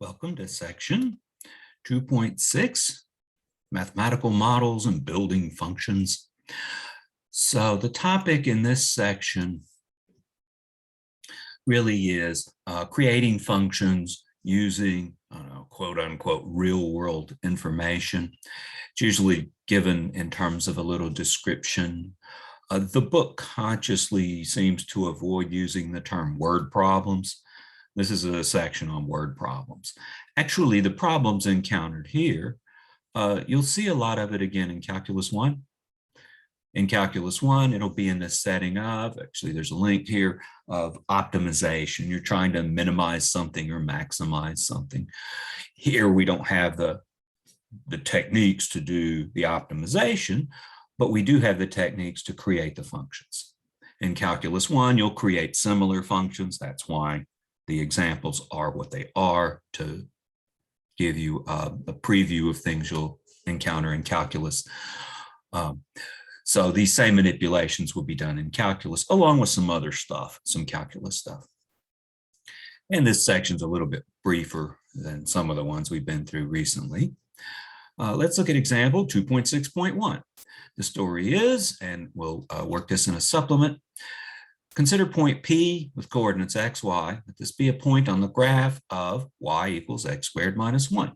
Welcome to section 2.6, mathematical models and building functions. So the topic in this section really is creating functions using quote unquote real world information. It's usually given in terms of a little description. The book consciously seems to avoid using the term word problems. This is a section on word problems. Actually, the problems encountered here, you'll see a lot of it again in Calculus 1. In Calculus 1, it'll be in the setting of, actually there's a link here, of optimization. You're trying to minimize something or maximize something. Here we don't have the techniques to do the optimization, but we do have the techniques to create the functions. In Calculus 1, you'll create similar functions. That's why the examples are what they are, to give you a preview of things you'll encounter in calculus. So these same manipulations will be done in calculus, along with some other stuff, some calculus stuff. And this section's a little bit briefer than some of the ones we've been through recently. Let's look at example 2.6.1. The story is, and we'll work this in a supplement, consider point P with coordinates x, y. Let this be a point on the graph of y equals x squared minus 1.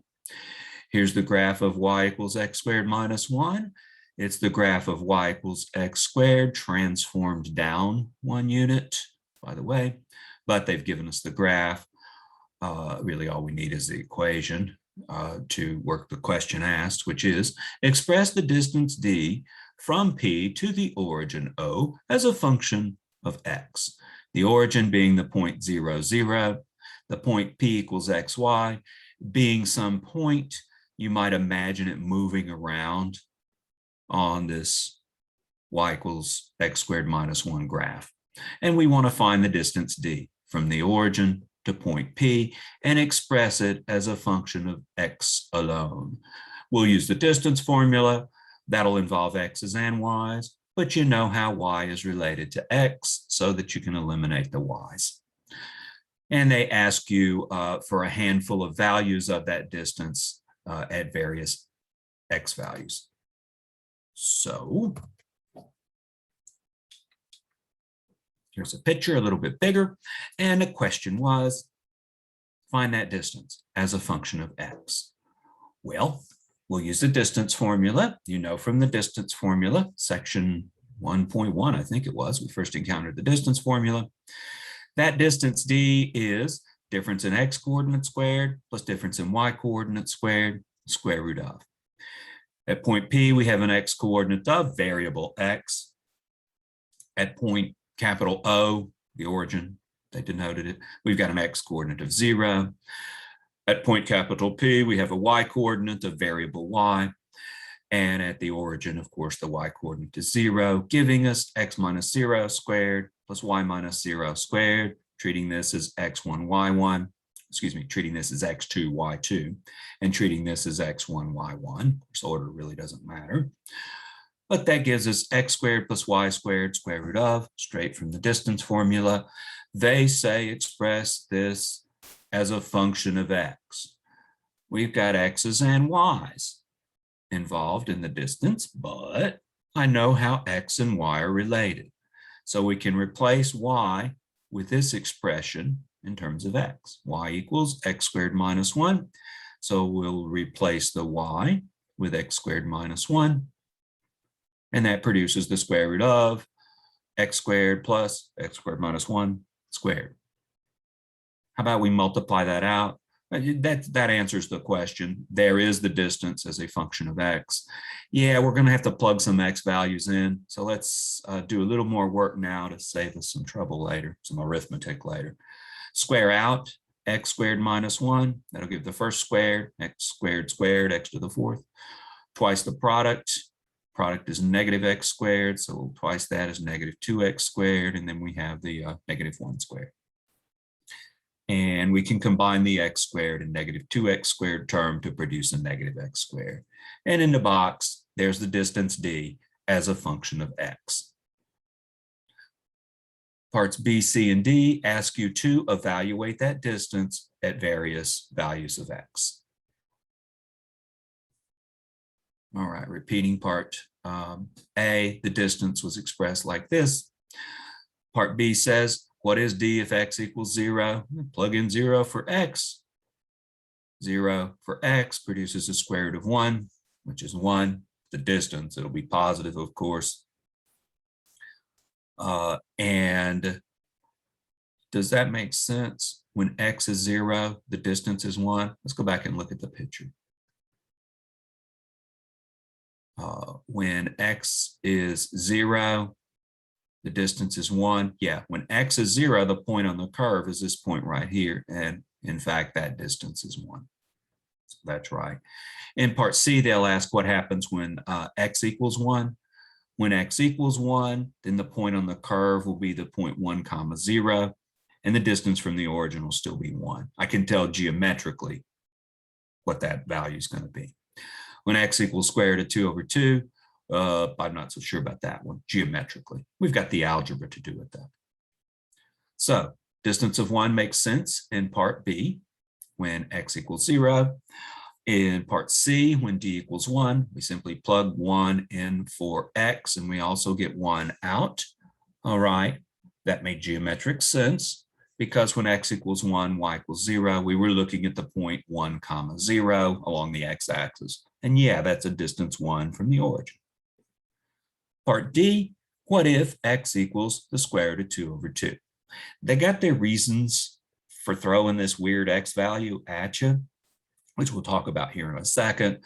Here's the graph of y equals x squared minus 1. It's the graph of y equals x squared transformed down 1 unit, by the way, but they've given us the graph. Really all we need is the equation to work the question asked, which is express the distance d from P to the origin O as a function of x. The origin being the point 0, 0, the point P equals xy being some point, you might imagine it moving around on this y equals x squared minus 1 graph. And we want to find the distance d from the origin to point P and express it as a function of x alone. We'll use the distance formula. That'll involve x's and y's, but you know how y is related to x so that you can eliminate the y's. And they ask you for a handful of values of that distance at various x values. So here's a picture a little bit bigger, and the question was, find that distance as a function of x. Well, we'll use the distance formula. You know from the distance formula, section 1.1, I think it was, we first encountered the distance formula. That distance d is difference in x coordinate squared plus difference in y coordinate squared, square root of. At point P, we have an x coordinate of variable x. At point capital O, the origin, they denoted it, we've got an x coordinate of 0. At point capital P, we have a y coordinate of variable y. And at the origin, of course, the y coordinate is 0, giving us x minus 0 squared plus y minus 0 squared, treating this as x1, y1, treating this as x2, y2, and treating this as x1, y1. This order really doesn't matter. But that gives us x squared plus y squared, square root of, straight from the distance formula. They say express this as a function of x. We've got x's and y's involved in the distance, but I know how x and y are related. So we can replace y with this expression in terms of x. Y equals x squared minus 1. So we'll replace the y with x squared minus 1. And that produces the square root of x squared plus x squared minus 1 squared. How about we multiply that out? That answers the question. There is the distance as a function of x. Yeah, we're going to have to plug some x values in. So let's do a little more work now to save us some trouble later, some arithmetic later. Square out x squared minus 1. That'll give the first squared, x squared squared, x to the fourth. Twice the product. Product is negative x squared, so twice that is negative 2x squared, and then we have the negative 1 squared. And we can combine the x squared and negative 2x squared term to produce a negative x squared. And in the box, there's the distance d as a function of x. Parts B, C, and D ask you to evaluate that distance at various values of x. All right, repeating part A, the distance was expressed like this. Part B says, what is D if x equals 0? Plug in 0 for x. 0 for x produces the square root of 1, which is 1. The distance, it'll be positive, of course. And does that make sense? When x is 0, the distance is 1. Let's go back and look at the picture. When x is 0, the distance is 1. Yeah, when x is 0, the point on the curve is this point right here. And in fact, that distance is 1. So that's right. In part C, they'll ask what happens when x equals 1. When x equals 1, then the point on the curve will be the point 1, 0, and the distance from the origin will still be 1. I can tell geometrically what that value is going to be. When x equals square root of 2 over 2, I'm not so sure about that one geometrically. We've got the algebra to do with that. So distance of 1 makes sense in part B when x equals 0. In part C, when d equals 1, we simply plug 1 in for x, and we also get 1 out. All right, that made geometric sense because when x equals 1, y equals 0, we were looking at the point 1, 0 along the x-axis. And yeah, that's a distance 1 from the origin. Part D, what if x equals the square root of 2 over 2? They got their reasons for throwing this weird x value at you, which we'll talk about here in a second.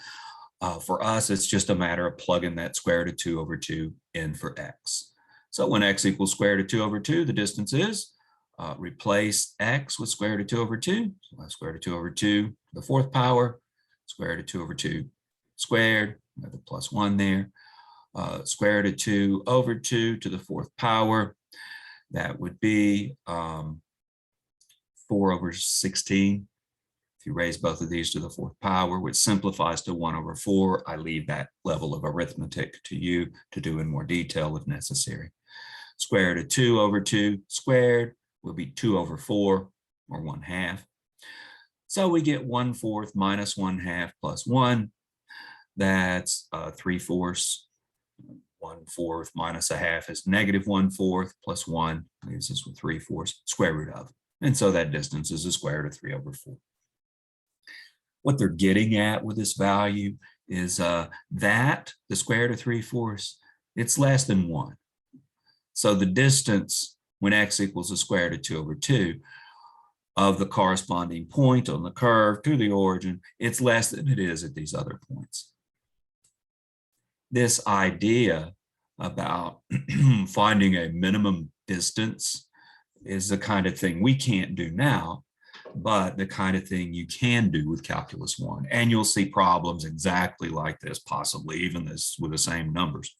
For us, it's just a matter of plugging that square root of 2 over 2 in for x. So when x equals square root of 2 over 2, the distance is, replace x with square root of 2 over 2. So square root of 2 over 2 to the 4th power, square root of 2 over 2 squared, we have the plus 1 there. Square root of 2 over 2 to the 4th power. That would be 4 over 16. If you raise both of these to the 4th power, which simplifies to 1 over 4, I leave that level of arithmetic to you to do in more detail if necessary. Square root of 2 over 2 squared will be 2 over 4, or 1/2. So we get 1/4 minus 1/2 plus 1. That's 3/4. 1/4 minus 1/2 is negative 1/4 plus 1 leaves us with 3/4 square root of. And so that distance is the square root of 3 over 4. What they're getting at with this value is that the square root of 3/4, it's less than 1. So the distance when x equals the square root of 2 over 2 of the corresponding point on the curve to the origin, it's less than it is at these other points. This idea about finding a minimum distance is the kind of thing we can't do now, but the kind of thing you can do with Calculus 1. And you'll see problems exactly like this, possibly even this with the same numbers,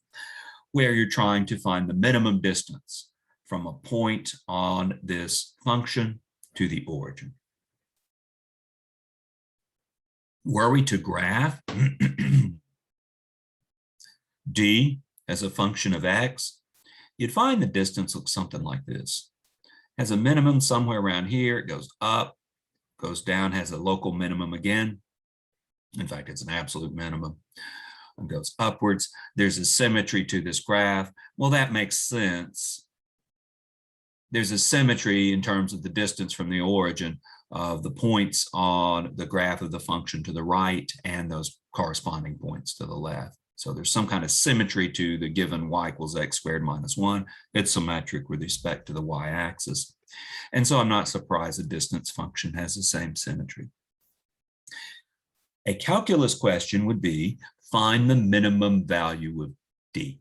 where you're trying to find the minimum distance from a point on this function to the origin. Were we to graph d as a function of x, you'd find the distance looks something like this. Has a minimum somewhere around here, it goes up, goes down, has a local minimum again. In fact, it's an absolute minimum. And goes upwards. There's a symmetry to this graph. Well, that makes sense. There's a symmetry in terms of the distance from the origin of the points on the graph of the function to the right and those corresponding points to the left. So there's some kind of symmetry to the given y equals x squared minus 1. It's symmetric with respect to the y-axis. And so I'm not surprised the distance function has the same symmetry. A calculus question would be, find the minimum value of d.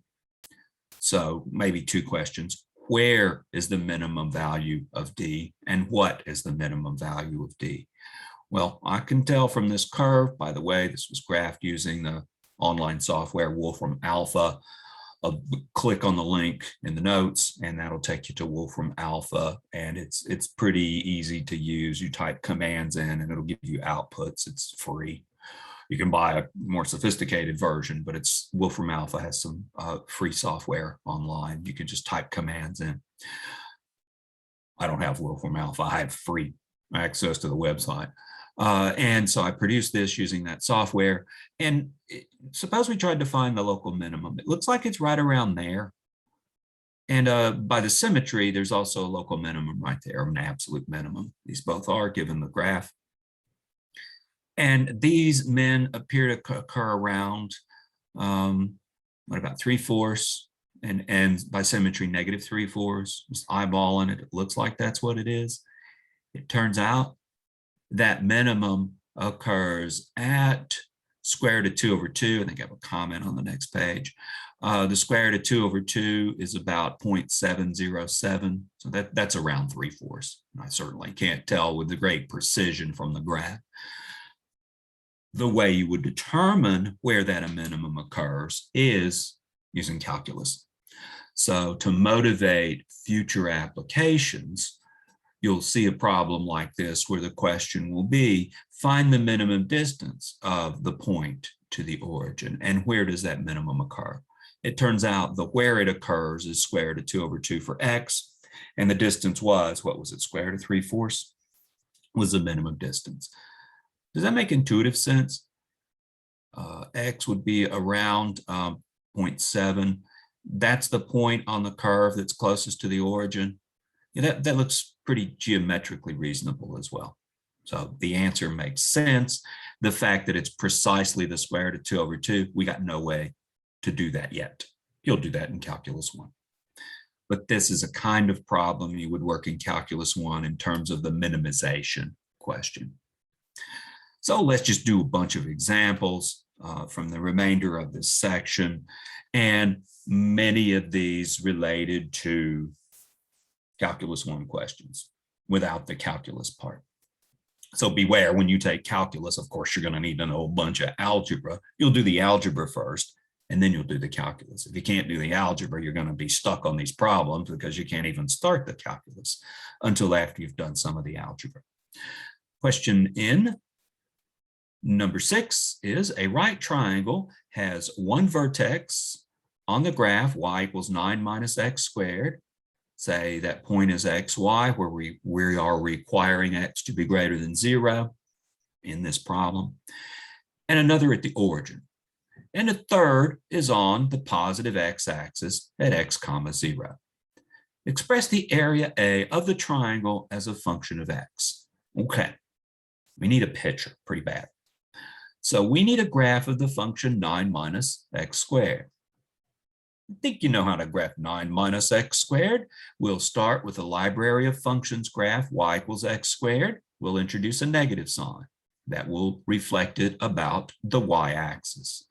So maybe two questions. Where is the minimum value of d, and what is the minimum value of d? Well, I can tell from this curve, by the way, this was graphed using the online software Wolfram Alpha. Click on the link in the notes and that'll take you to Wolfram Alpha, and it's pretty easy to use. You type commands in and it'll give you outputs. It's free. You can buy a more sophisticated version, but Wolfram Alpha has some free software online. You can just type commands in. I don't have Wolfram Alpha. I have free access to the website. And so I produced this using that software. And suppose we tried to find the local minimum. It looks like it's right around there. And by the symmetry, there's also a local minimum right there, an absolute minimum. These both are given the graph. And these men appear to occur around, what about 3/4? And by symmetry, -3/4. Just eyeballing it, it looks like that's what it is. It turns out that minimum occurs at square root of 2/2. I think I have a comment on the next page. The square root of 2/2 is about 0.707. So that's around 3/4. I certainly can't tell with the great precision from the graph. The way you would determine where that minimum occurs is using calculus. So to motivate future applications, you'll see a problem like this where the question will be, find the minimum distance of the point to the origin, and where does that minimum occur? It turns out that where it occurs is square root of 2/2 for x, and the distance was, what was it, square root of 3/4 was the minimum distance. Does that make intuitive sense? X would be around 0.7. That's the point on the curve that's closest to the origin. Yeah, that looks pretty geometrically reasonable as well. So the answer makes sense. The fact that it's precisely the square root of 2/2, we got no way to do that yet. You'll do that in Calculus 1. But this is a kind of problem you would work in Calculus 1 in terms of the minimization question. So let's just do a bunch of examples from the remainder of this section, and many of these related to Calculus 1 questions without the calculus part. So beware, when you take calculus, of course, you're going to need to know a bunch of algebra. You'll do the algebra first, and then you'll do the calculus. If you can't do the algebra, you're going to be stuck on these problems because you can't even start the calculus until after you've done some of the algebra. Question in number 6 is a right triangle has one vertex on the graph, y equals 9 minus x squared. Say that point is xy, where we are requiring x to be greater than 0 in this problem, and another at the origin. And a third is on the positive x-axis at x comma 0. Express the area A of the triangle as a function of x. Okay, we need a picture pretty bad. So we need a graph of the function 9 minus x squared. I think you know how to graph 9 minus x squared. We'll start with a library of functions graph y equals x squared. We'll introduce a negative sign that will reflect it about the y-axis.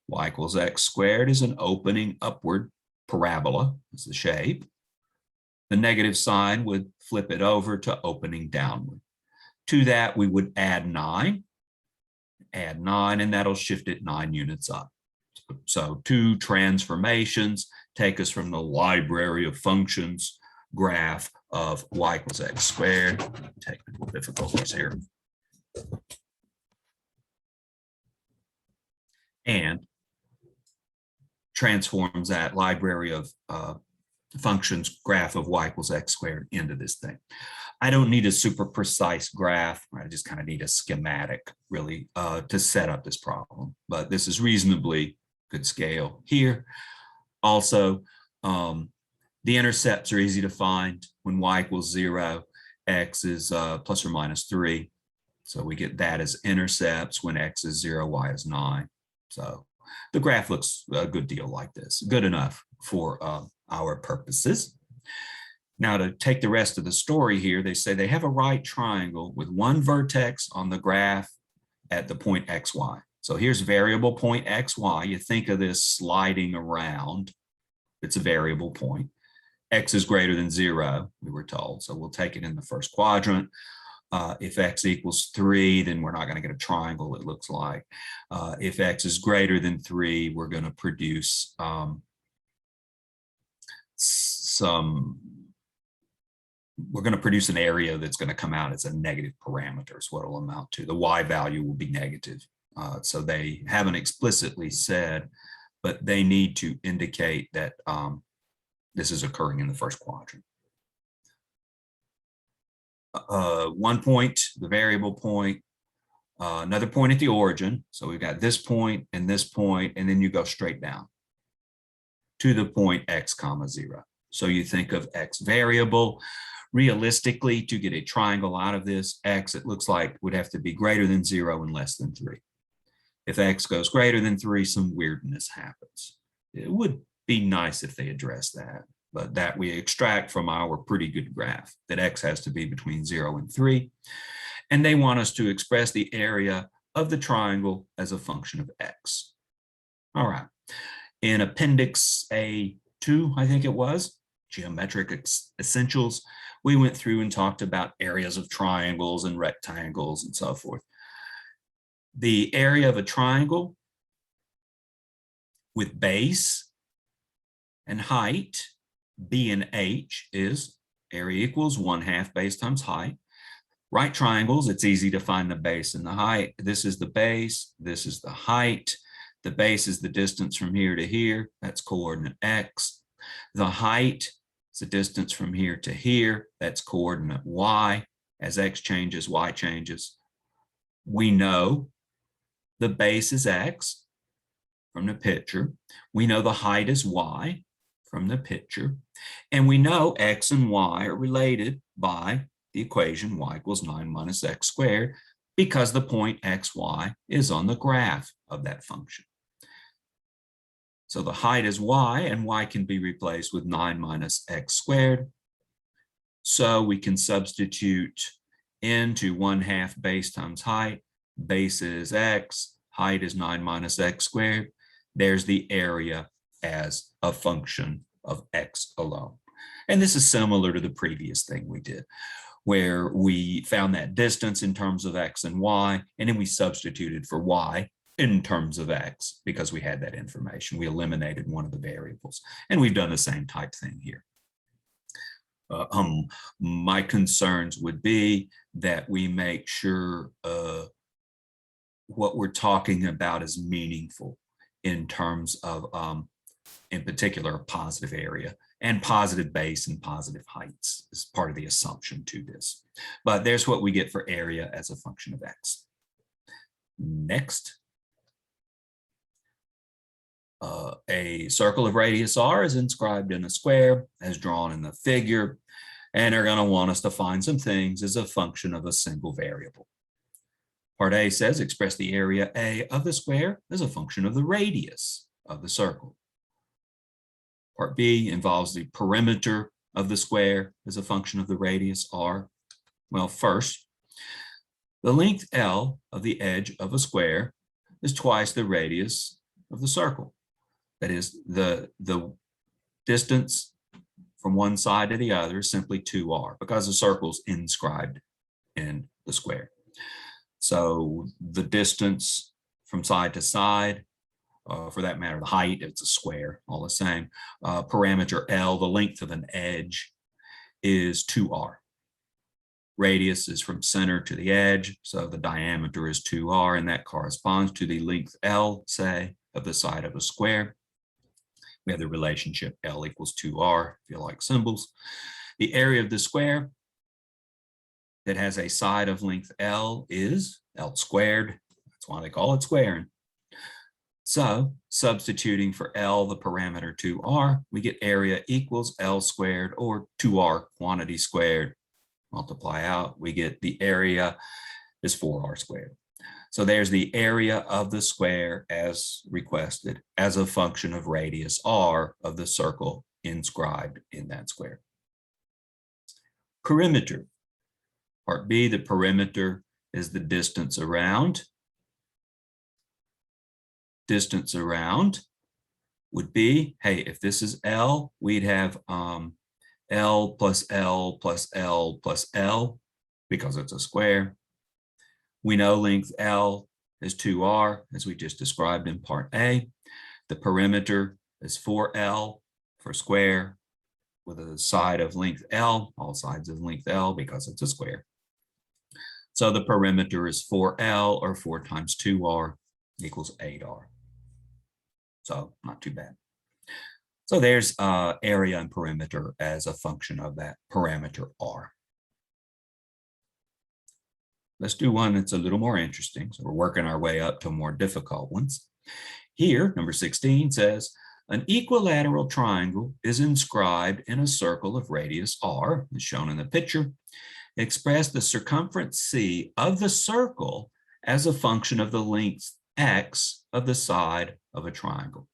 Y equals x squared is an opening upward parabola, is the shape. The negative sign would flip it over to opening downward. To that, we would add 9, and that'll shift it 9 units up. So 2 transformations take us from the library of functions graph of y equals x squared. Technical difficulties here. And transforms that library of functions graph of y equals x squared into this thing. I don't need a super precise graph. I just kind of need a schematic, really, to set up this problem. But this is reasonably good scale here. Also, the intercepts are easy to find. When y equals 0, x is plus or minus 3. So we get that as intercepts. When x is 0, y is 9. So the graph looks a good deal like this, good enough for our purposes. Now, to take the rest of the story here, they say they have a right triangle with one vertex on the graph at the point xy. So here's variable point xy. You think of this sliding around. It's a variable point. X is greater than 0, we were told. So we'll take it in the first quadrant. If x equals 3, then we're not going to get a triangle, it looks like. If x is greater than 3, we're going to produce an area that's going to come out as a negative parameter, is what it'll amount to. The y value will be negative. So they haven't explicitly said, but they need to indicate that this is occurring in the first quadrant. one point, the variable point, another point at the origin. So we've got this point, and then you go straight down to the point x comma 0. So you think of x variable. Realistically, to get a triangle out of this, x, it looks like, would have to be greater than 0 and less than 3. If x goes greater than 3, some weirdness happens. It would be nice if they address that, but that we extract from our pretty good graph, that x has to be between 0 and 3. And they want us to express the area of the triangle as a function of x. All right. In Appendix A2, I think it was, Geometric Essentials, we went through and talked about areas of triangles and rectangles and so forth. The area of a triangle with base and height, B and H, is area equals 1/2 base times height. Right triangles, it's easy to find the base and the height. This is the base, this is the height. The base is the distance from here to here, that's coordinate x. The height is the distance from here to here, that's coordinate y. As x changes, y changes. We know the base is x from the picture. We know the height is y from the picture. And we know x and y are related by the equation y equals 9 minus x squared, because the point xy is on the graph of that function. So the height is y, and y can be replaced with 9 minus x squared. So we can substitute into 1/2 base times height. Base is x, height is 9 minus x squared. There's the area as a function of x alone. And this is similar to the previous thing we did, where we found that distance in terms of x and y, and then we substituted for y in terms of x because we had that information. We eliminated one of the variables, and we've done the same type thing here. My concerns would be that we make sure what we're talking about is meaningful in terms of, in particular, a positive area and positive base and positive heights is part of the assumption to this. But there's what we get for area as a function of x. Next. A circle of radius r is inscribed in a square as drawn in the figure, and they're going to want us to find some things as a function of a single variable. Part A says express the area A of the square as a function of the radius of the circle. Part B involves the perimeter of the square as a function of the radius r. Well, first, the length L of the edge of a square is twice the radius of the circle. That is, the distance from one side to the other is simply 2r because the circle's inscribed in the square. So the distance from side to side, for that matter, the height, it's a square, all the same. Parameter L, the length of an edge, is 2r. Radius is from center to the edge, so the diameter is 2r, and that corresponds to the length L, say, of the side of a square. We have the relationship L equals 2r, if you like symbols. The area of the square that has a side of length L is L squared. That's why they call it squaring. So substituting for L, the parameter 2r, we get area equals L squared, or 2r quantity squared. Multiply out, we get the area is 4r squared. So there's the area of the square as requested as a function of radius r of the circle inscribed in that square. Perimeter. Part B, the perimeter is the distance around. Distance around would be, hey, if this is L, we'd have L plus L plus L plus L because it's a square. We know length L is 2r, as we just described in part A. The perimeter is 4L for square with a side of length L, all sides of length L because it's a square. So the perimeter is 4L, or 4 times 2r equals 8r. So not too bad. So there's area and perimeter as a function of that parameter r. Let's do one that's a little more interesting. So we're working our way up to more difficult ones. Here, number 16 says, an equilateral triangle is inscribed in a circle of radius r, as shown in the picture. Express the circumference c of the circle as a function of the length x of the side of a triangle.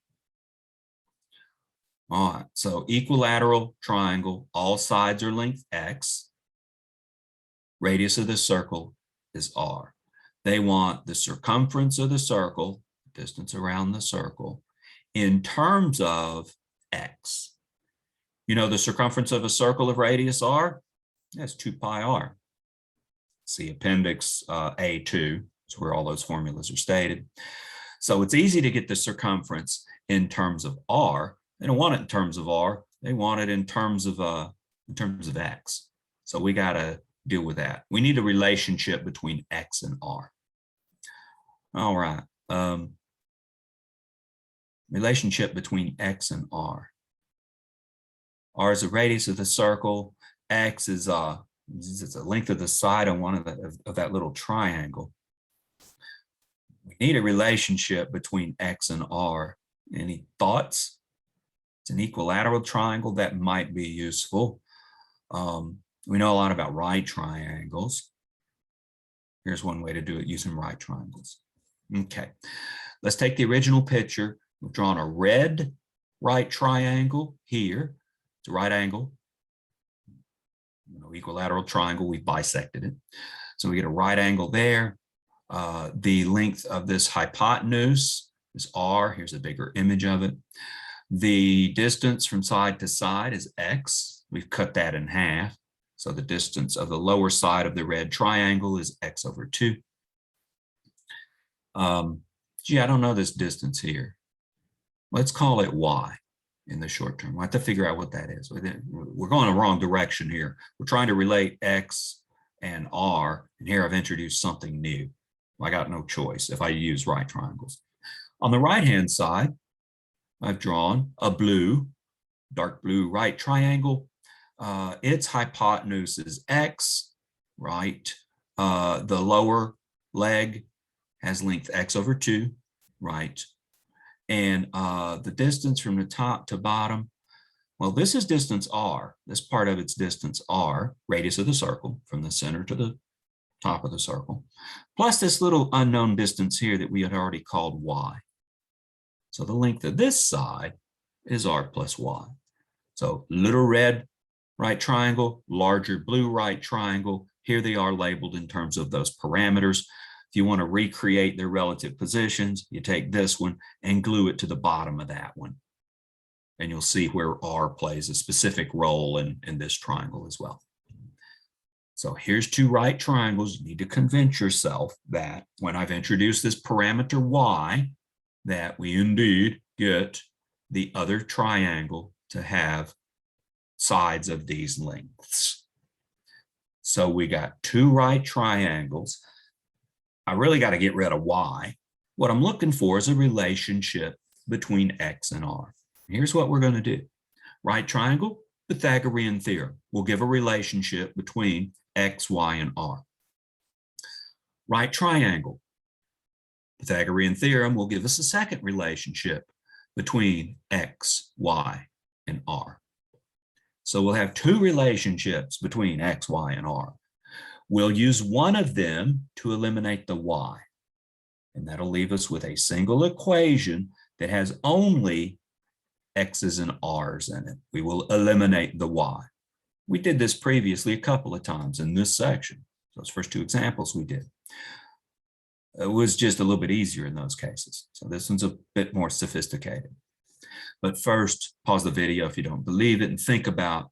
All right, so equilateral triangle, all sides are length x. Radius of the circle is r. They want the circumference of the circle, distance around the circle, in terms of x. You know the circumference of a circle of radius r? That's 2 pi r. See Appendix A2, it's where all those formulas are stated. So it's easy to get the circumference in terms of r. They don't want it in terms of r. They want it in terms of x. So we got to deal with that. We need a relationship between x and r. All right. Relationship between x and r. R is the radius of the circle. X is the length of the side on one of that little triangle. We need a relationship between x and r. Any thoughts? It's an equilateral triangle that might be useful. We know a lot about right triangles. Here's one way to do it using right triangles. Okay, let's take the original picture. We've drawn a red right triangle here. It's a right angle. Equilateral triangle, we've bisected it. So we get a right angle there. The length of this hypotenuse is r. Here's a bigger image of it. The distance from side to side is x. We've cut that in half. So the distance of the lower side of the red triangle is x over 2. Gee, I don't know this distance here. Let's call it y in the short term. We'll have to figure out what that is. We're going the wrong direction here. We're trying to relate x and r, and here I've introduced something new. I got no choice if I use right triangles. On the right-hand side, I've drawn a blue, dark blue right triangle. Its hypotenuse is x, right? The lower leg has length x over 2, right? And the distance from the top to bottom, well, this is distance r. This part of its distance r, radius of the circle, from the center to the top of the circle, plus this little unknown distance here that we had already called y. So the length of this side is r plus y. So little red right triangle, larger blue right triangle. Here they are labeled in terms of those parameters. If you want to recreate their relative positions, you take this one and glue it to the bottom of that one. And you'll see where r plays a specific role in this triangle as well. So here's two right triangles. You need to convince yourself that when I've introduced this parameter y, that we indeed get the other triangle to have sides of these lengths. So we got two right triangles. I really got to get rid of y. What I'm looking for is a relationship between x and r. Here's what we're going to do. Right triangle, Pythagorean theorem will give a relationship between x, y, and r. Right triangle, Pythagorean theorem will give us a second relationship between x, y, and r. So we'll have two relationships between x, y, and r. We'll use one of them to eliminate the y, and that'll leave us with a single equation that has only x's and r's in it. We will eliminate the y. We did this previously a couple of times in this section. Those first two examples we did. It was just a little bit easier in those cases. So this one's a bit more sophisticated. But first, pause the video if you don't believe it and think about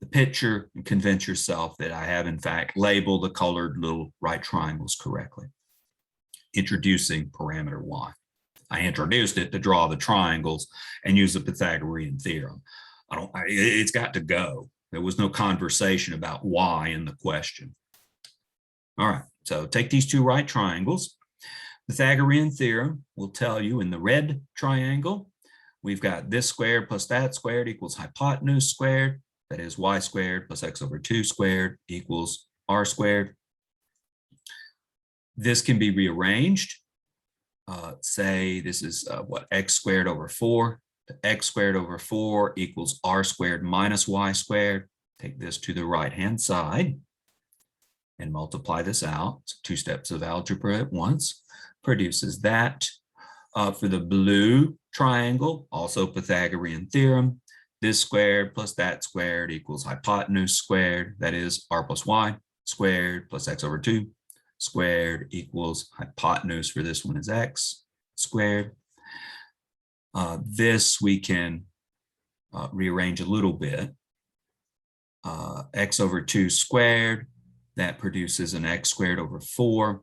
the picture and convince yourself that I have in fact labeled the colored little right triangles correctly. Introducing parameter y. I introduced it to draw the triangles and use the Pythagorean theorem. It's got to go. There was no conversation about y in the question. All right, so take these two right triangles. Pythagorean theorem will tell you in the red triangle, we've got this squared plus that squared equals hypotenuse squared. That is y squared plus x over 2 squared equals r squared. This can be rearranged. Say this is x squared over 4. X squared over 4 equals r squared minus y squared. Take this to the right-hand side and multiply this out. So 2 steps of algebra at once produces that. For the blue triangle, also Pythagorean theorem, this squared plus that squared equals hypotenuse squared. That is r plus y squared plus x over 2 squared equals hypotenuse for this one is x squared. This we can rearrange a little bit. X over 2 squared, that produces an x squared over 4.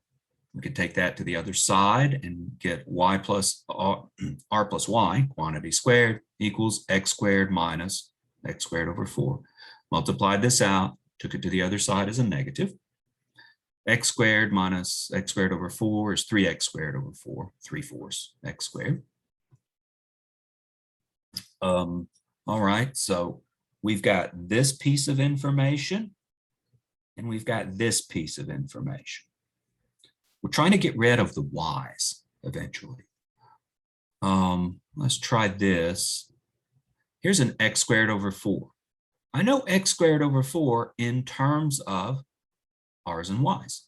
We could take that to the other side and get y plus r plus y, quantity squared, equals x squared minus x squared over 4. Multiplied this out, took it to the other side as a negative. X squared minus x squared over 4 is 3x squared over 4, 3/4 x squared. All right, so we've got this piece of information and we've got this piece of information. We're trying to get rid of the y's eventually. Let's try this. Here's an x squared over 4. I know x squared over 4 in terms of r's and y's.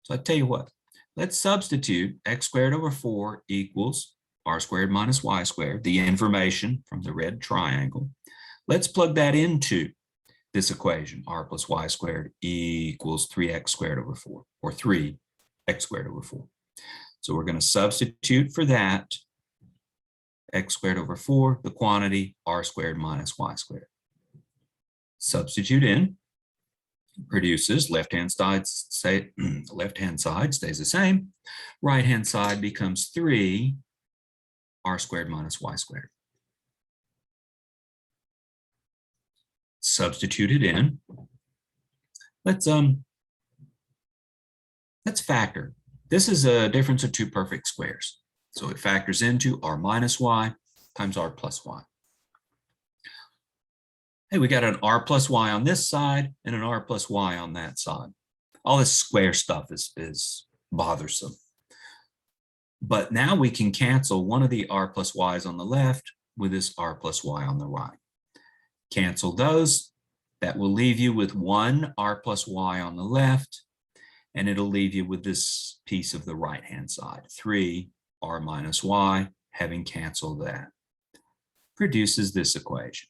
So I tell you what, let's substitute x squared over 4 equals r squared minus y squared, the information from the red triangle. Let's plug that into this equation, r plus y squared equals 3x squared over 4, or 3x squared over 4. So we're going to substitute for that x squared over 4, the quantity r squared minus y squared. Substitute in, produces left-hand side stays the same. Right-hand side becomes 3 r squared minus y squared. Substitute it in. Let's factor. This is a difference of 2 perfect squares. So it factors into r minus y times r plus y. Hey, we got an r plus y on this side and an r plus y on that side. All this square stuff is bothersome. But now we can cancel one of the r plus y's on the left with this r plus y on the right. Cancel those. That will leave you with 1 r plus y on the left, and it'll leave you with this piece of the right-hand side, 3 r minus y, having canceled that. Produces this equation.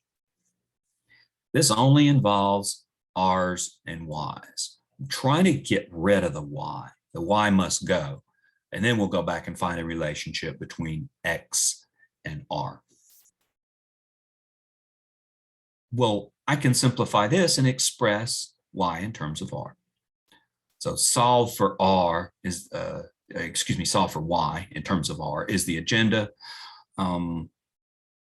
This only involves r's and y's. I'm trying to get rid of the y. The y must go, and then we'll go back and find a relationship between x and r. Well, I can simplify this and express y in terms of r. So solve for r is, solve for y in terms of r is the agenda.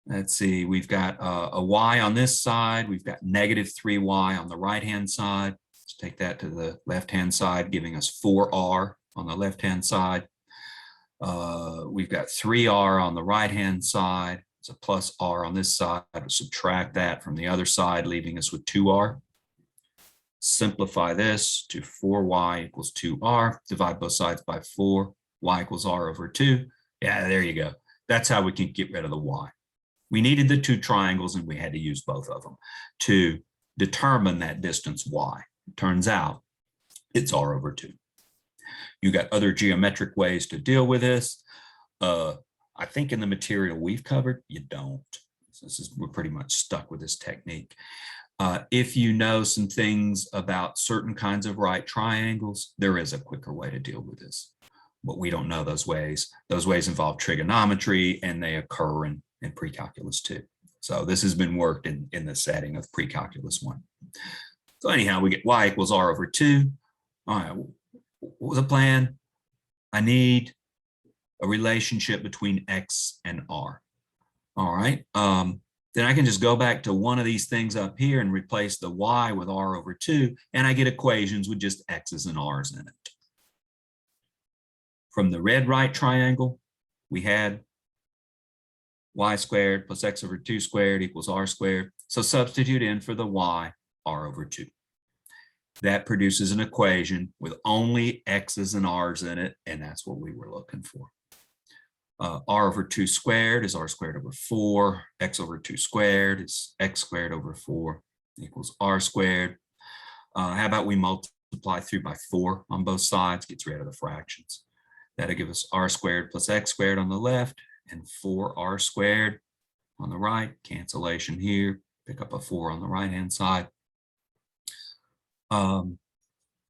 Let's see, we've got a y on this side. We've got negative 3y on the right-hand side. Let's take that to the left-hand side, giving us 4r on the left-hand side. We've got 3r on the right-hand side. It's a plus r on this side. We'll subtract that from the other side, leaving us with 2r. Simplify this to 4y equals 2r. Divide both sides by 4. Y equals r over 2. Yeah, there you go. That's how we can get rid of the y. We needed the 2 triangles, and we had to use both of them to determine that distance y. It turns out it's r over 2. You got other geometric ways to deal with this. I think in the material we've covered, you don't. So we're pretty much stuck with this technique. If you know some things about certain kinds of right triangles, there is a quicker way to deal with this. But we don't know those ways. Those ways involve trigonometry, and they occur in Precalculus 2. So this has been worked in the setting of Precalculus 1. So anyhow, we get y equals r over 2. All right, what was the plan? I need a relationship between x and r. All right, then I can just go back to one of these things up here and replace the y with r over 2, and I get equations with just x's and r's in it. From the red right triangle, we had y squared plus x over 2 squared equals r squared. So substitute in for the y, r over 2. that produces an equation with only x's and r's in it, and that's what we were looking for. R over 2 squared is r squared over 4. X over 2 squared is x squared over 4 equals r squared. How about we multiply through by 4 on both sides, gets rid of the fractions. That'll give us r squared plus x squared on the left and 4r squared on the right. Cancellation here, pick up a 4 on the right-hand side.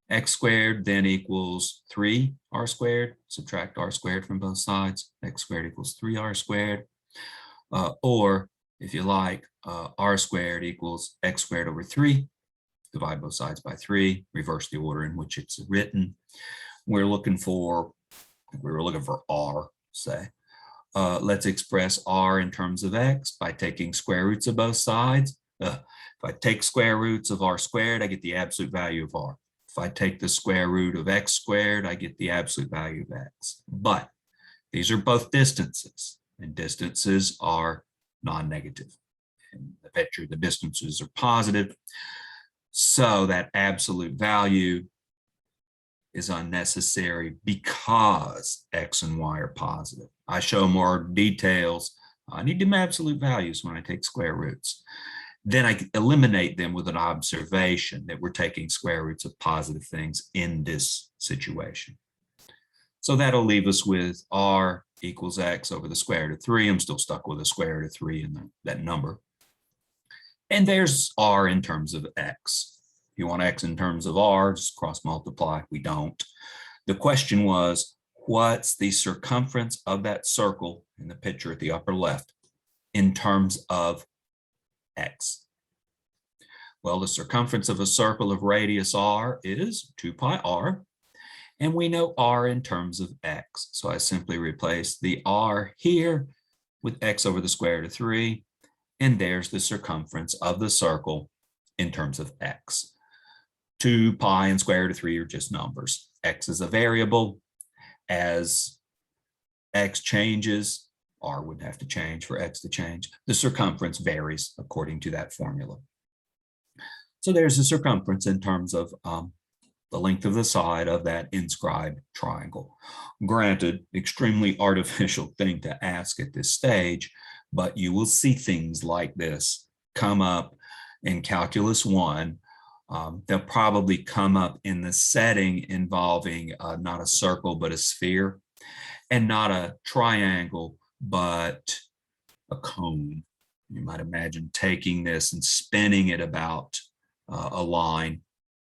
X squared then equals 3r squared. Subtract r squared from both sides. X squared equals 3r squared. Or if you like, r squared equals x squared over 3. Divide both sides by 3. Reverse the order in which it's written. We were looking for r, say. Let's express r in terms of x by taking square roots of both sides. If I take square roots of r squared, I get the absolute value of r. If I take the square root of x squared, I get the absolute value of x. But these are both distances, and distances are non-negative. In the picture, the distances are positive. So that absolute value is unnecessary because x and y are positive. I show more details. I need them absolute values when I take square roots. Then I eliminate them with an observation that we're taking square roots of positive things in this situation. So that'll leave us with r equals x over the square root of 3. I'm still stuck with a square root of 3 in that number. And there's r in terms of x. If you want x in terms of r, just cross multiply. We don't. The question was, what's the circumference of that circle in the picture at the upper left in terms of x? Well, the circumference of a circle of radius r is 2 pi r, and we know r in terms of x. So I simply replace the r here with x over the square root of 3, and there's the circumference of the circle in terms of x. 2 pi and square root of 3 are just numbers. X is a variable. As x changes, r would have to change for x to change. The circumference varies according to that formula. So there's the circumference in terms of the length of the side of that inscribed triangle. Granted, extremely artificial thing to ask at this stage, but you will see things like this come up in Calculus 1. They'll probably come up in the setting involving not a circle, but a sphere, and not a triangle, but a cone. You might imagine taking this and spinning it about a line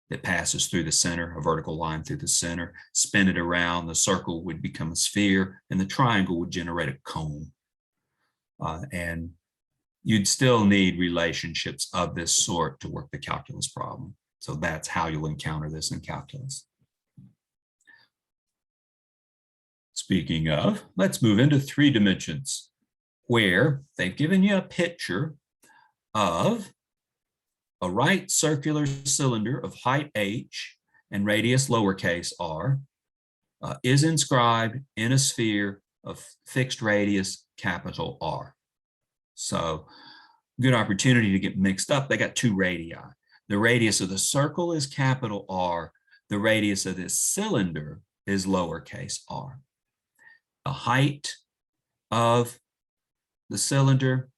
that passes through the center, a vertical line through the center, spin it around, the circle would become a sphere, and the triangle would generate a cone. And you'd still need relationships of this sort to work the calculus problem. So that's how you'll encounter this in calculus. Speaking of, let's move into 3 dimensions, where they've given you a picture of a right circular cylinder of height h and radius lowercase r is inscribed in a sphere of fixed radius capital R. So good opportunity to get mixed up. They got 2 radii. The radius of the circle is capital R. The radius of this cylinder is lowercase r. The height of the cylinder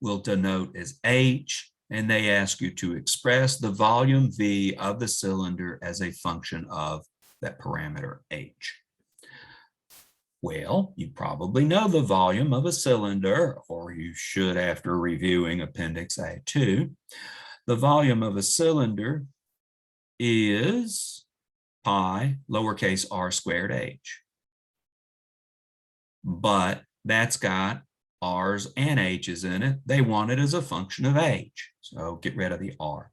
will denote as h, and they ask you to express the volume V of the cylinder as a function of that parameter h. Well, you probably know the volume of a cylinder, or you should after reviewing Appendix A2. The volume of a cylinder is pi lowercase r squared h. But that's got r's and h's in it. They want it as a function of h. So get rid of the r.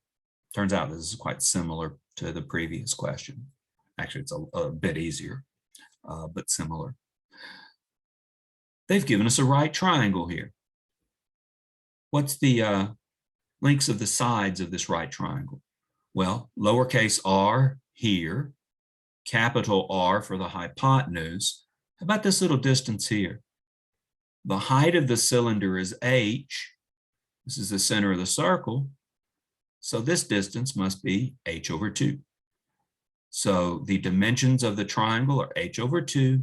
Turns out this is quite similar to the previous question. Actually, it's a bit easier, but similar. They've given us a right triangle here. What's the lengths of the sides of this right triangle? Well, lowercase r here, capital R for the hypotenuse. How about this little distance here? The height of the cylinder is h. This is the center of the circle. So this distance must be h over 2. So the dimensions of the triangle are h over 2,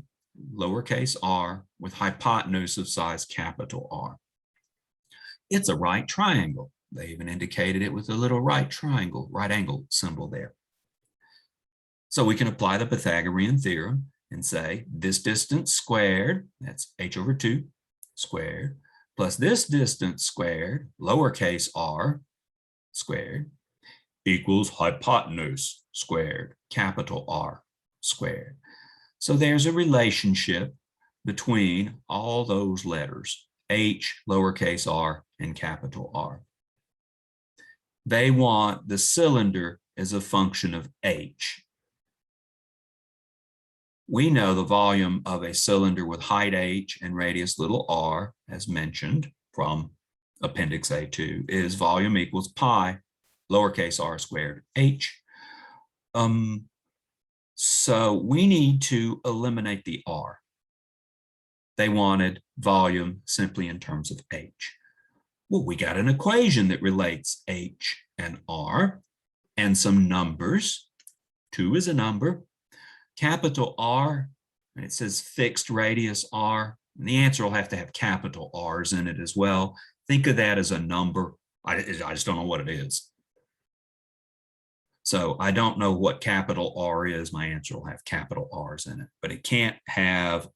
lowercase r, with hypotenuse of size capital R. It's a right triangle. They even indicated it with a little right triangle, right angle symbol there. So we can apply the Pythagorean theorem and say this distance squared, that's h over 2 squared, plus this distance squared, lowercase r squared, equals hypotenuse squared, capital R squared. So there's a relationship between all those letters, h, lowercase r, and capital R. They want the cylinder as a function of h. We know the volume of a cylinder with height h and radius little r, as mentioned from Appendix A2, is volume equals pi, lowercase r squared h. So we need to eliminate the r. They wanted volume simply in terms of h. Well, we got an equation that relates h and r and some numbers. 2 is a number. Capital R, and it says fixed radius r. And the answer will have to have capital R's in it as well. Think of that as a number. I just don't know what it is. So I don't know what capital R is. My answer will have capital R's in it, but it can't have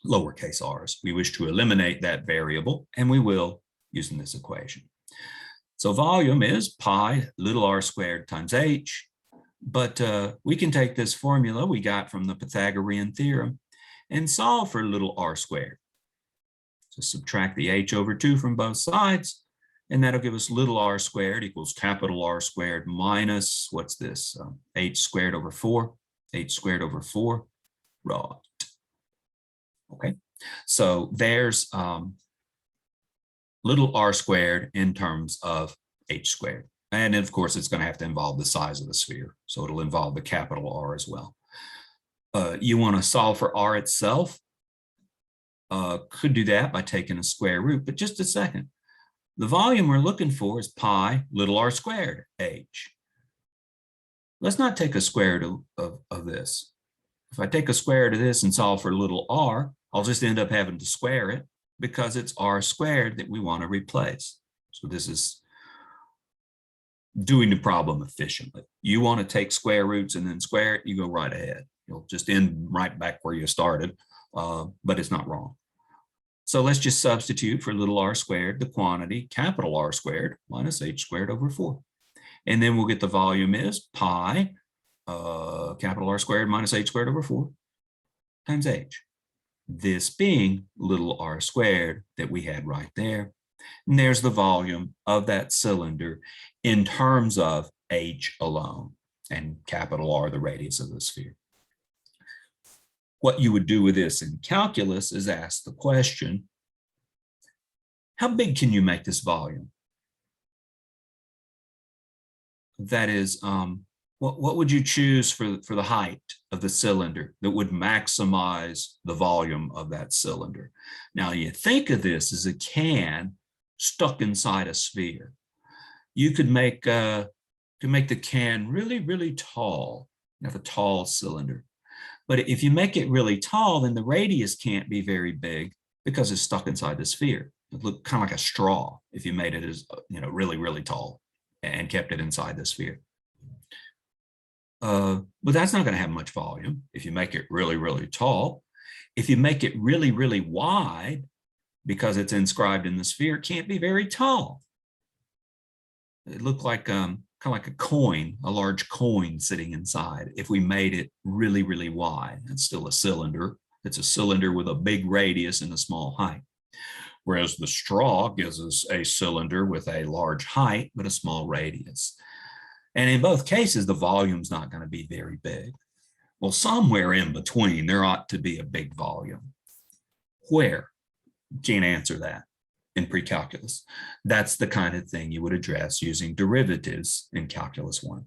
lowercase r's. We wish to eliminate that variable, and we will using this equation. So volume is pi little r squared times h, but we can take this formula we got from the Pythagorean theorem and solve for little r squared. So subtract the h over 2 from both sides, and that'll give us little r squared equals capital R squared minus, what's this, h squared over 4, h squared over 4, right. Okay, so there's little r squared in terms of h squared. And of course, it's going to have to involve the size of the sphere. So it'll involve the capital R as well. You want to solve for r itself. Could do that by taking a square root, but just a second. The volume we're looking for is pi little r squared h. Let's not take a square root of this. If I take a square root of this and solve for little r, I'll just end up having to square it because it's r squared that we want to replace. So this is doing the problem efficiently. You want to take square roots and then square it, you go right ahead. You'll just end right back where you started, but it's not wrong. So let's just substitute for little r squared the quantity capital R squared minus h squared over 4. And then we'll get the volume is pi capital R squared minus h squared over 4 times h. This being little r squared that we had right there. And there's the volume of that cylinder in terms of h alone, and capital R the radius of the sphere. What you would do with this in calculus is ask the question, how big can you make this volume? That is, what would you choose for the height of the cylinder that would maximize the volume of that cylinder? Now you think of this as a can stuck inside a sphere. You could make the can really, really tall, have a tall cylinder. But if you make it really tall, then the radius can't be very big because it's stuck inside the sphere. It looked kind of like a straw if you made it as, really, really tall and kept it inside the sphere. But that's not going to have much volume if you make it really, really tall. If you make it really, really wide, because it's inscribed in the sphere, it can't be very tall. It looked like kind of like a coin, a large coin sitting inside. If we made it really, really wide, it's still a cylinder. It's a cylinder with a big radius and a small height. Whereas the straw gives us a cylinder with a large height, but a small radius. And in both cases, the volume's not going to be very big. Well, somewhere in between, there ought to be a big volume. Where? Can't answer that in precalculus. That's the kind of thing you would address using derivatives in calculus 1.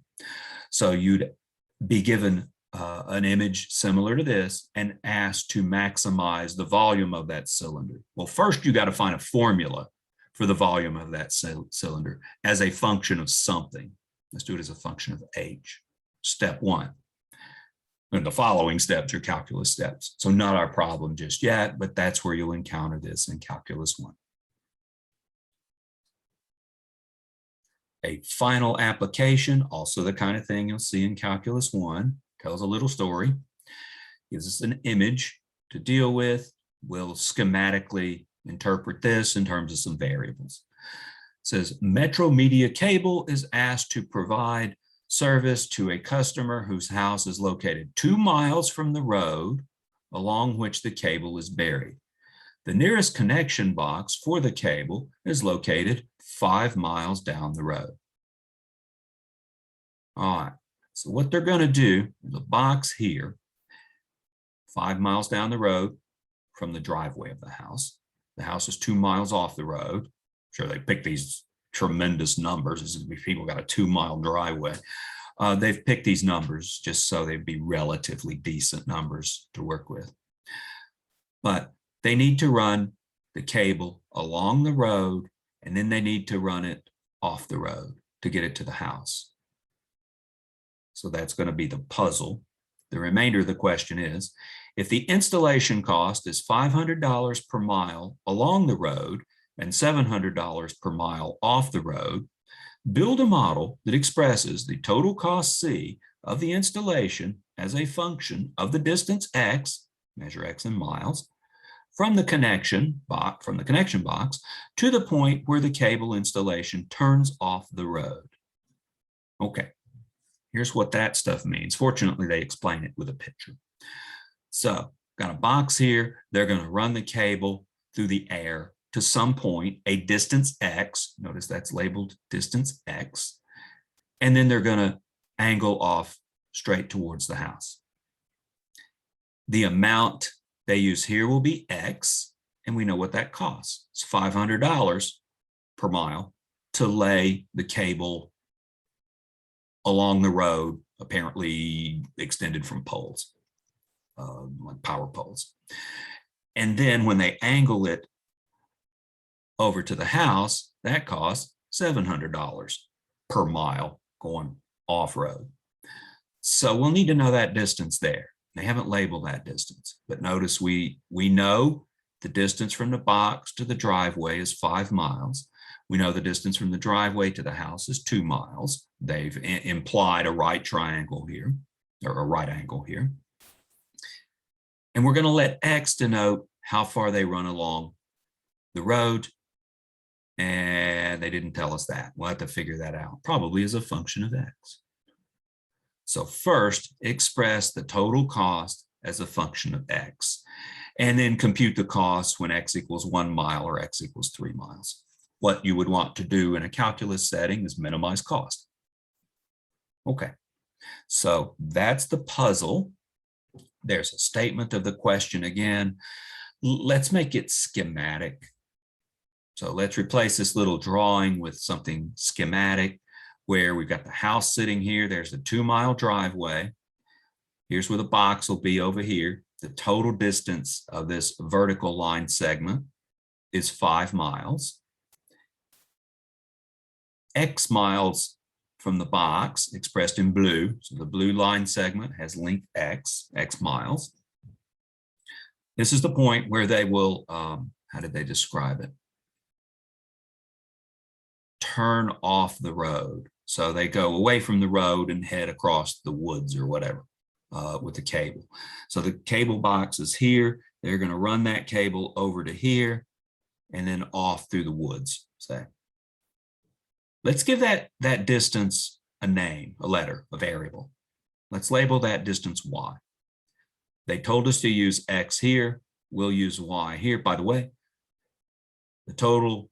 So you'd be given an image similar to this and asked to maximize the volume of that cylinder. Well, first you got to find a formula for the volume of that cylinder as a function of something. Let's do it as a function of h. Step one. And the following steps are calculus steps. So not our problem just yet, but that's where you'll encounter this in calculus 1. A final application, also the kind of thing you'll see in calculus 1, tells a little story, gives us an image to deal with. We'll schematically interpret this in terms of some variables. It says Metro Media Cable is asked to provide service to a customer whose house is located 2 miles from the road along which the cable is buried. The nearest connection box for the cable is located 5 miles down the road. All right, so what they're going to do, the box here, 5 miles down the road from the driveway of the house. The house is 2 miles off the road. Sure, they picked these tremendous numbers. This is people got a 2-mile driveway. They've picked these numbers just so they'd be relatively decent numbers to work with. But they need to run the cable along the road, and then they need to run it off the road to get it to the house. So that's going to be the puzzle. The remainder of the question is, if the installation cost is $500 per mile along the road and $700 per mile off the road, build a model that expresses the total cost C of the installation as a function of the distance x, measure x in miles, from the connection box to the point where the cable installation turns off the road. Okay, here's what that stuff means. Fortunately, they explain it with a picture. So, got a box here. They're going to run the cable through the air to some point, a distance x. Notice that's labeled distance x. And then they're going to angle off straight towards the house. The amount they use here will be x, and we know what that costs. It's $500 per mile to lay the cable along the road, apparently extended from poles, like power poles. And then when they angle it over to the house, that costs $700 per mile going off-road. So we'll need to know that distance there. They haven't labeled that distance, but notice we know the distance from the box to the driveway is 5 miles. We know the distance from the driveway to the house is 2 miles. They've implied a right triangle here, or a right angle here. And we're going to let x denote how far they run along the road. And they didn't tell us that. We'll have to figure that out, probably as a function of x. So first, express the total cost as a function of x, and then compute the cost when x equals 1 mile or x equals 3 miles. What you would want to do in a calculus setting is minimize cost. Okay, so that's the puzzle. There's a statement of the question again. Let's make it schematic. So let's replace this little drawing with something schematic where we've got the house sitting here. There's a 2-mile driveway. Here's where the box will be over here. The total distance of this vertical line segment is 5 miles. X miles from the box expressed in blue. So the blue line segment has length x, x miles. This is the point where they will, how did they describe it? Turn off the road. So they go away from the road and head across the woods or whatever with the cable. So the cable box is here. They're going to run that cable over to here and then off through the woods, say. Let's give that distance a name, a letter, a variable. Let's label that distance y. They told us to use x here. We'll use y here. By the way, the total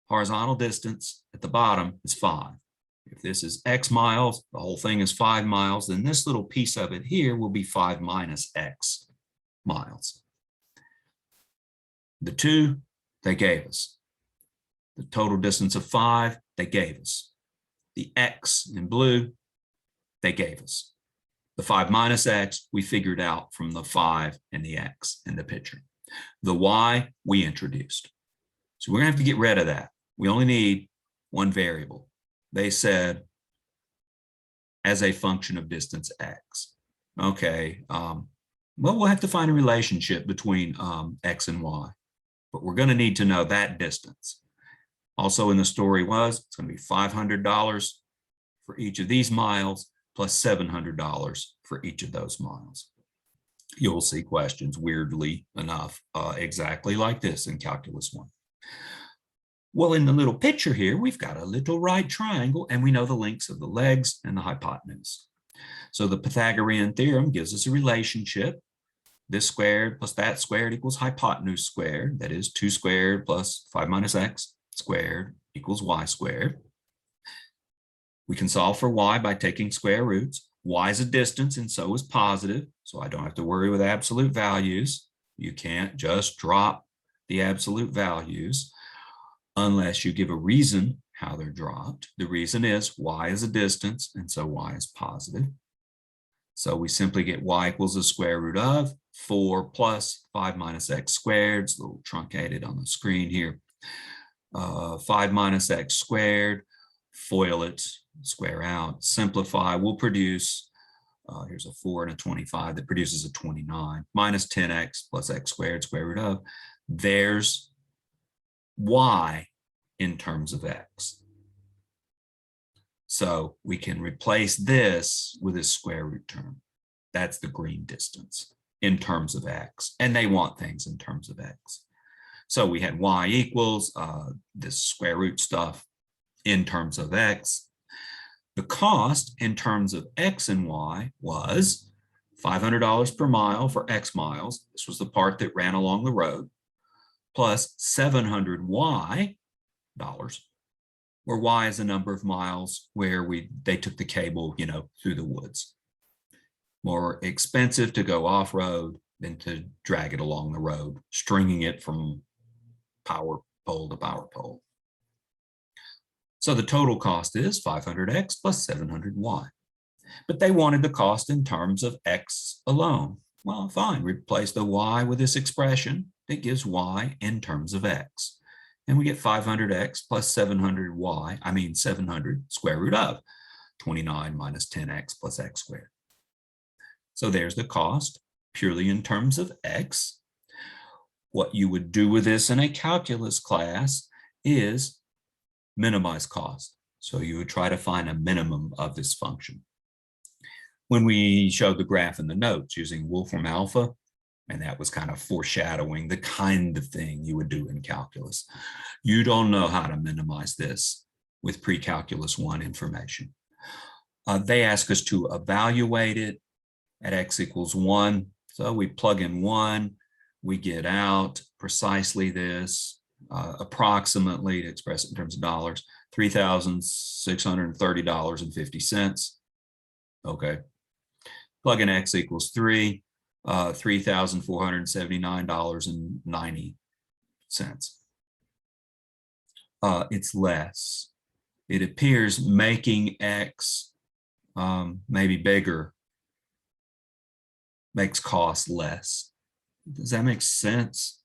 horizontal distance at the bottom is 5. If this is x miles, the whole thing is 5 miles, then this little piece of it here will be 5 minus x miles. The 2 they gave us. The total distance of 5 they gave us. The x in blue they gave us. The 5 minus x we figured out from the 5 and the x in the picture. The y we introduced. So we're gonna have to get rid of that. We only need one variable. They said as a function of distance x. Okay, well, we'll have to find a relationship between x and y, but we're gonna need to know that distance. Also in the story was, it's gonna be $500 for each of these miles plus $700 for each of those miles. You'll see questions, weirdly enough, exactly like this in Calculus 1. Well, in the little picture here, we've got a little right triangle, and we know the lengths of the legs and the hypotenuse. So the Pythagorean theorem gives us a relationship. This squared plus that squared equals hypotenuse squared. That is 2 squared plus 5 minus x squared equals y squared. We can solve for y by taking square roots. Y is a distance, and so is positive, so I don't have to worry with absolute values. You can't just drop the absolute values unless you give a reason how they're dropped. The reason is y is a distance, and so y is positive. So we simply get y equals the square root of 4 plus 5 minus x squared. It's a little truncated on the screen here. 5 minus x squared, FOIL it, square out, simplify, will produce, here's a 4 and a 25 that produces a 29, minus 10x plus x squared, square root of. There's y in terms of x. So we can replace this with a square root term. That's the green distance in terms of x, and they want things in terms of x. So we had y equals this square root stuff in terms of x. The cost in terms of x and y was $500 per mile for x miles. This was the part that ran along the road, plus 700 y dollars, where y is the number of miles where they took the cable, through the woods. More expensive to go off-road than to drag it along the road, stringing it from power pole to power pole. So the total cost is 500x plus 700y. But they wanted the cost in terms of x alone. Well, fine, replace the y with this expression that gives y in terms of x. And we get 500x plus 700y, 700 square root of 29 minus 10x plus x squared. So there's the cost purely in terms of x. What you would do with this in a calculus class is minimize cost. So you would try to find a minimum of this function. When we showed the graph in the notes using Wolfram Alpha, and that was kind of foreshadowing the kind of thing you would do in calculus. You don't know how to minimize this with Precalculus 1 information. They ask us to evaluate it at x equals 1. So we plug in 1, we get out precisely this, approximately, to express it in terms of dollars, $3,630.50. Okay. Plug in x equals 3. $3,479.90. It's less. It appears making x maybe bigger makes cost less. Does that make sense?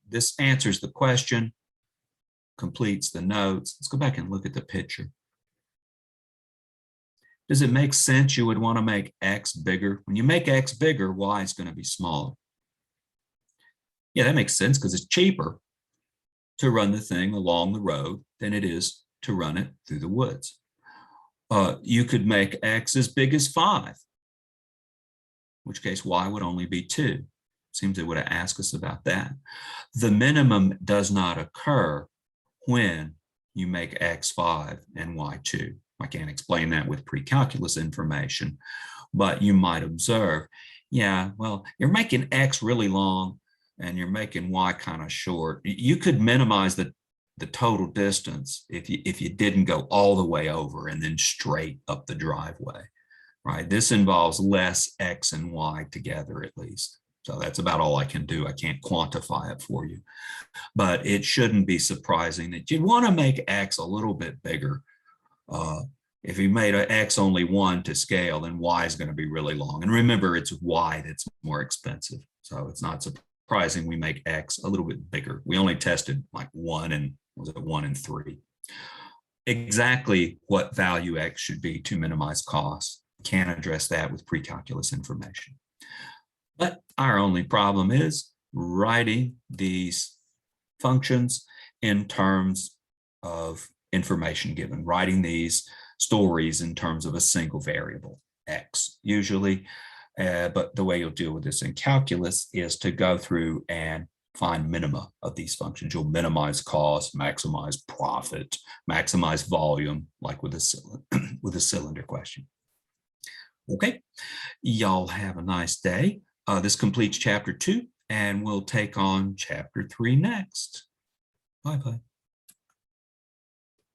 This answers the question, completes the notes. Let's go back and look at the picture. Does it make sense you would want to make x bigger? When you make x bigger, y is going to be smaller. Yeah, that makes sense because it's cheaper to run the thing along the road than it is to run it through the woods. You could make x as big as 5, in which case y would only be 2. Seems they would have asked us about that. The minimum does not occur when you make x 5 and y 2. I can't explain that with pre-calculus information, but you might observe, yeah, well, you're making x really long and you're making y kind of short. You could minimize the total distance if you didn't go all the way over and then straight up the driveway, right? This involves less x and y together at least. So that's about all I can do. I can't quantify it for you, but it shouldn't be surprising that you'd want to make x a little bit bigger. If you made an x only 1 to scale, then y is going to be really long. And remember, it's y that's more expensive. So it's not surprising surprising we make X a little bit bigger. We only tested like 1 and was it 1 and 3. Exactly what value X should be to minimize costs. Can't address that with pre-calculus information. But our only problem is writing these functions in terms of information given, writing these stories in terms of a single variable, X, usually. But the way you'll deal with this in calculus is to go through and find minima of these functions. You'll minimize cost, maximize profit, maximize volume, like with a cylinder question. Okay, y'all have a nice day. This completes chapter 2, and we'll take on chapter 3 next. Bye-bye.